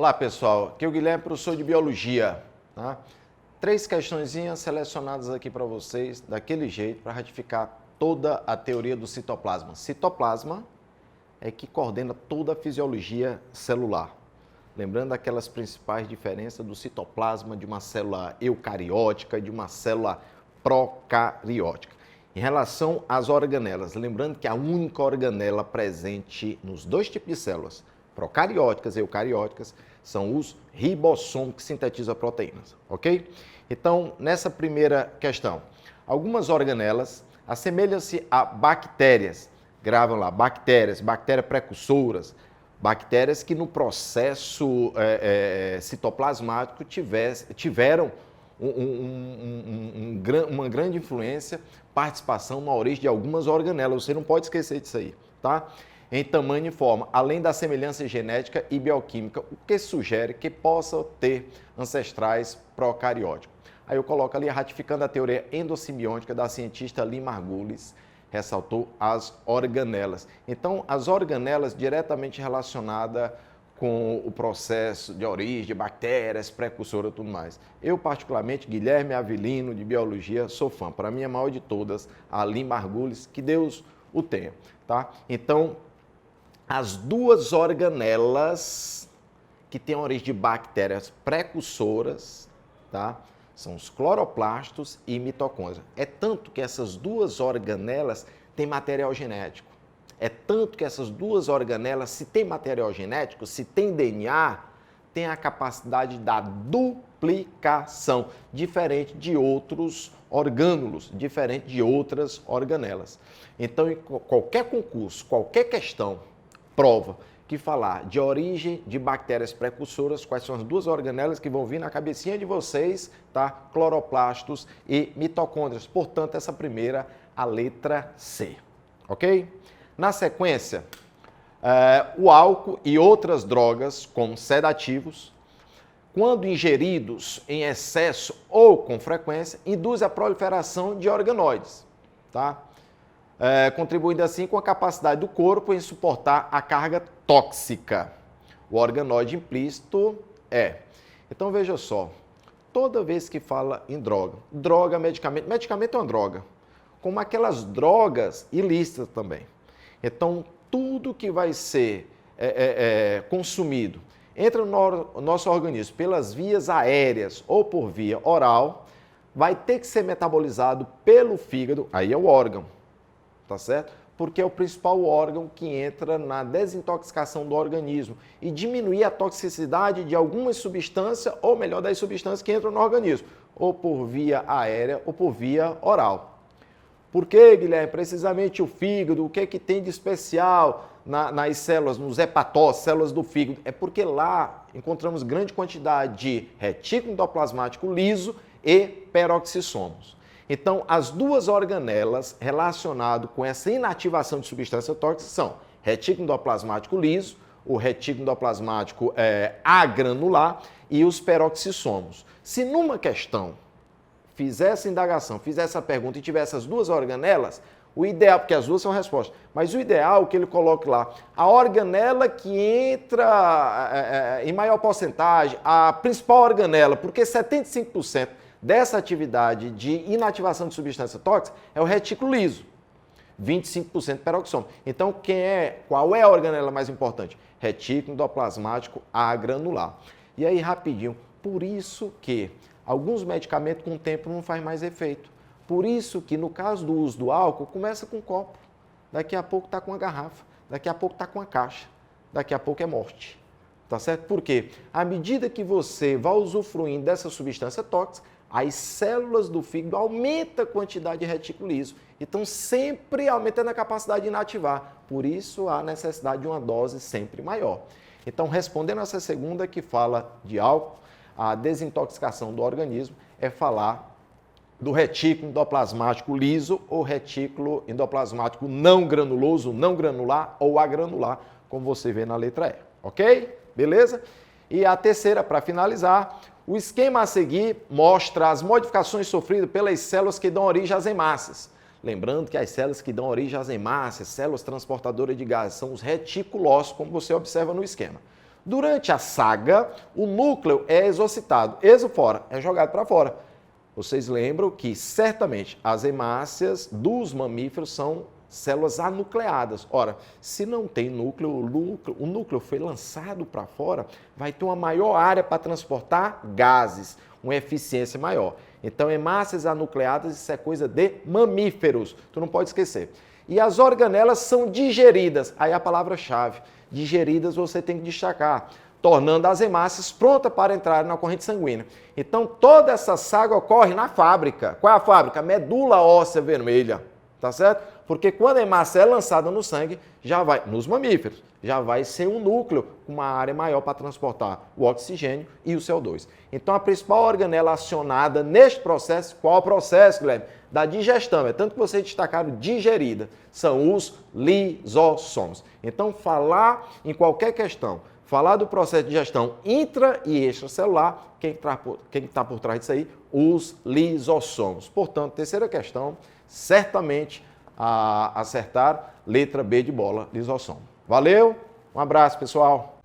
Olá pessoal, aqui é o Guilherme, professor de Biologia. Tá? 3 questõezinhas selecionadas aqui para vocês, daquele jeito, para ratificar toda a teoria do citoplasma. Citoplasma é que coordena toda a fisiologia celular. Lembrando aquelas principais diferenças do citoplasma de uma célula eucariótica e de uma célula procariótica. Em relação às organelas, lembrando que a única organela presente nos 2 tipos de células, procarióticas e eucarióticas, são os ribossomos que sintetizam proteínas, ok? Então, nessa primeira questão, algumas organelas assemelham-se a bactérias, gravam lá, bactérias precursoras, bactérias que no processo citoplasmático tiveram uma grande influência, participação na origem de algumas organelas. Você não pode esquecer disso aí, tá? Em tamanho e forma, além da semelhança genética e bioquímica, o que sugere que possa ter ancestrais procarióticos. Aí eu coloco ali, ratificando a teoria endossimiótica da cientista Lynn Margulis, ressaltou as organelas. Então, as organelas diretamente relacionadas com o processo de origem de bactérias, precursoras e tudo mais. Eu, particularmente, Guilherme Avelino, de Biologia, sou fã. Para mim, a maior de todas, a Lynn Margulis, que Deus o tenha. Tá? Então, as 2 organelas que têm origem de bactérias precursoras, tá? São os cloroplastos e mitocôndrias. É tanto que essas 2 organelas têm material genético. É tanto que essas 2 organelas, se tem material genético, se tem DNA, tem a capacidade da duplicação, diferente de outros orgânulos, diferente de outras organelas. Então, em qualquer concurso, qualquer questão, prova que falar de origem de bactérias precursoras, quais são as 2 organelas que vão vir na cabecinha de vocês, tá? Cloroplastos e mitocôndrias. Portanto, essa primeira, a letra C, ok? Na sequência, o álcool e outras drogas, como sedativos, quando ingeridos em excesso ou com frequência, induzem a proliferação de organoides, tá? Contribuindo assim com a capacidade do corpo em suportar a carga tóxica. O organoide implícito é. Então veja só, toda vez que fala em droga, medicamento é uma droga, como aquelas drogas ilícitas também. Então tudo que vai ser consumido entra no nosso organismo pelas vias aéreas ou por via oral, vai ter que ser metabolizado pelo fígado, aí é o órgão. Tá certo? Porque é o principal órgão que entra na desintoxicação do organismo e diminuir a toxicidade de algumas substâncias, ou melhor, das substâncias que entram no organismo, ou por via aérea ou por via oral. Por que, Guilherme? Precisamente o fígado, o que é que tem de especial nas células, nos hepatócitos, células do fígado? É porque lá encontramos grande quantidade de retículo endoplasmático liso e peroxissomos. Então, as 2 organelas relacionadas com essa inativação de substância tóxica são retículo endoplasmático liso, o retículo endoplasmático agranular e os peroxissomos. Se numa questão fizer essa indagação, fizer essa pergunta e tiver essas 2 organelas, o ideal, porque as 2 são respostas, mas o ideal é que ele coloque lá a organela que entra em maior porcentagem, a principal organela, porque 75% dessa atividade de inativação de substância tóxica é o retículo liso, 25% peroxissoma. Então, qual é a organela mais importante? Retículo endoplasmático agranular. E aí, rapidinho, por isso que alguns medicamentos com o tempo não faz mais efeito. Por isso que no caso do uso do álcool, começa com um copo, daqui a pouco está com uma garrafa, daqui a pouco está com uma caixa, daqui a pouco é morte. Tá certo? Por quê? À medida que você vai usufruindo dessa substância tóxica, as células do fígado aumentam a quantidade de retículo liso. Então, sempre aumentando a capacidade de inativar. Por isso, há necessidade de uma dose sempre maior. Então, respondendo a essa segunda que fala de álcool, a desintoxicação do organismo é falar do retículo endoplasmático liso ou retículo endoplasmático não granuloso, não granular ou agranular, como você vê na letra E. Ok? Beleza? E a terceira, para finalizar, o esquema a seguir mostra as modificações sofridas pelas células que dão origem às hemácias. Lembrando que as células que dão origem às hemácias, células transportadoras de gases, são os reticulócitos, como você observa no esquema. Durante a saga, o núcleo é exocitado. Exo fora, é jogado para fora. Vocês lembram que, certamente, as hemácias dos mamíferos são células anucleadas. Ora, se não tem núcleo, o núcleo foi lançado para fora, vai ter uma maior área para transportar gases, uma eficiência maior. Então, hemácias anucleadas, isso é coisa de mamíferos, tu não pode esquecer. E as organelas são digeridas, aí a palavra-chave, digeridas você tem que destacar, tornando as hemácias prontas para entrar na corrente sanguínea. Então, toda essa saga ocorre na fábrica. Qual é a fábrica? Medula óssea vermelha, tá certo? Porque quando a hemácia é lançada no sangue, já vai, nos mamíferos, já vai ser um núcleo com uma área maior para transportar o oxigênio e o CO2. Então, a principal organela acionada neste processo, qual é o processo, Guilherme? Da digestão, é tanto que vocês destacaram digerida, são os lisossomos. Então, falar em qualquer questão, falar do processo de digestão intra e extracelular, quem está por trás disso aí? Os lisossomos. Portanto, terceira questão, certamente a acertar, letra B de bola, lisossomo. Valeu, um abraço, pessoal.